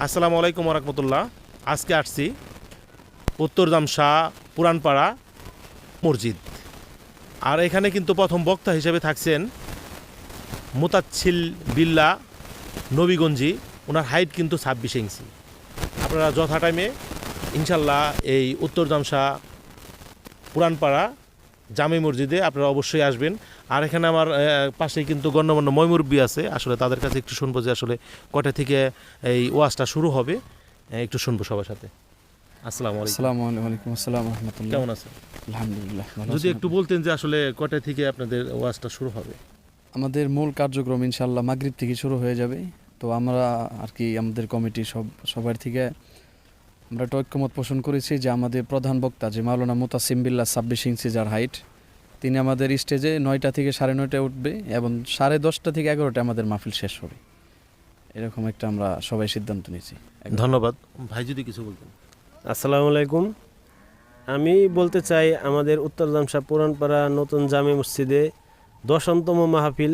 আসসালামু আলাইকুম রহমতুল্লাহ। আজকে আসছি উত্তরজাম শাহ পুরানপাড়া মসজিদ। আর এখানে কিন্তু প্রথম বক্তা হিসেবে থাকছেন মুতাচ্ছিল বিল্লাহ নবীগঞ্জি। ওনার হাইট কিন্তু 26 ইঞ্চি। আপনারা যথা টাইমে ইনশাল্লাহ এই উত্তরজাম শাহ পুরানপাড়া জামে মসজিদে আপনারা অবশ্যই আসবেন। আর এখানে আমার পাশেই কিন্তু গণ্যমান্য ময়মুরব্বী আছে, আসলে তাদের কাছে একটু শুনবো যে আসলে কটা থেকে এই ওয়াজটা শুরু হবে, একটু শুনবো সবার সাথে। আসসালামু আলাইকুম। আসসালামু আলাইকুম আসসালাম রাহমাতুল্লাহ। কেমন আছেন? আলহামদুলিল্লাহ ভালো যদি আছি। একটু বলতেন যে আসলে কটা থেকে আপনাদের ওয়াজটা শুরু হবে? আমাদের মূল কার্যক্রম ইনশাআল্লাহ মাগরিব থেকে শুরু হয়ে যাবে। তো আমরা আর কি আমাদের কমিটি সবার থেকে আমরা একটা ঐক্যমত পোষণ করেছি যে আমাদের প্রধান বক্তা যে মাওলানা মুতাসিম বিল্লাহ 26 ইঞ্চি যার হাইট, তিনি আমাদের স্টেজে 9টা থেকে 9:30টায় উঠবে এবং 10:30 থেকে 11টায় আমাদের মাহফিল শেষ হবে। এরকম একটা আমরা সবাই সিদ্ধান্ত নিয়েছি। ধন্যবাদ। ভাই যদি কিছু বলতেন। আসসালামু আলাইকুম। আমি বলতে চাই আমাদের উত্তরজাম শাহ পুরানপাড়া নতুন জামে মসজিদে 10তম মাহফিল।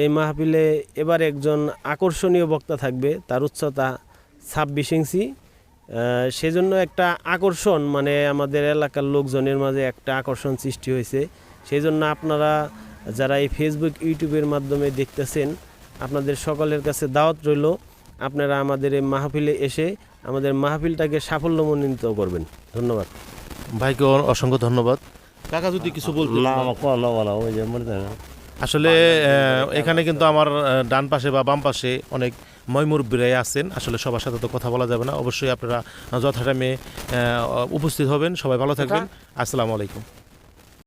এই মাহফিলে এবার একজন আকর্ষণীয় বক্তা থাকবে, তার উচ্চতা 26 ইঞ্চি। সেজন্য একটা আকর্ষণ, মানে আমাদের এলাকার লোকজনের মাঝে একটা আকর্ষণ সৃষ্টি হয়েছে। সেই জন্য আপনারা যারা এই ফেসবুক ইউটিউবের মাধ্যমে দেখতেছেন, আপনাদের সকলের কাছে দাওয়াত রইল, আপনারা আমাদের এই মাহফিলে এসে আমাদের মাহফিলটাকে সাফল্যমণ্ডিত করবেন। ধন্যবাদ। ভাইকে অসংখ্য ধন্যবাদ। কাকা যদি কিছু বলতেন। আসলে এখানে কিন্তু আমার ডান পাশে বা বাম পাশে অনেক ময়মুরব্বীরাই আছেন। আসলে সবার সাথে তো কথা বলা যাবে না, অবশ্যই আপনারা যথা টাইমে উপস্থিত হবেন। সবাই ভালো থাকবেন। আসসালামু আলাইকুম।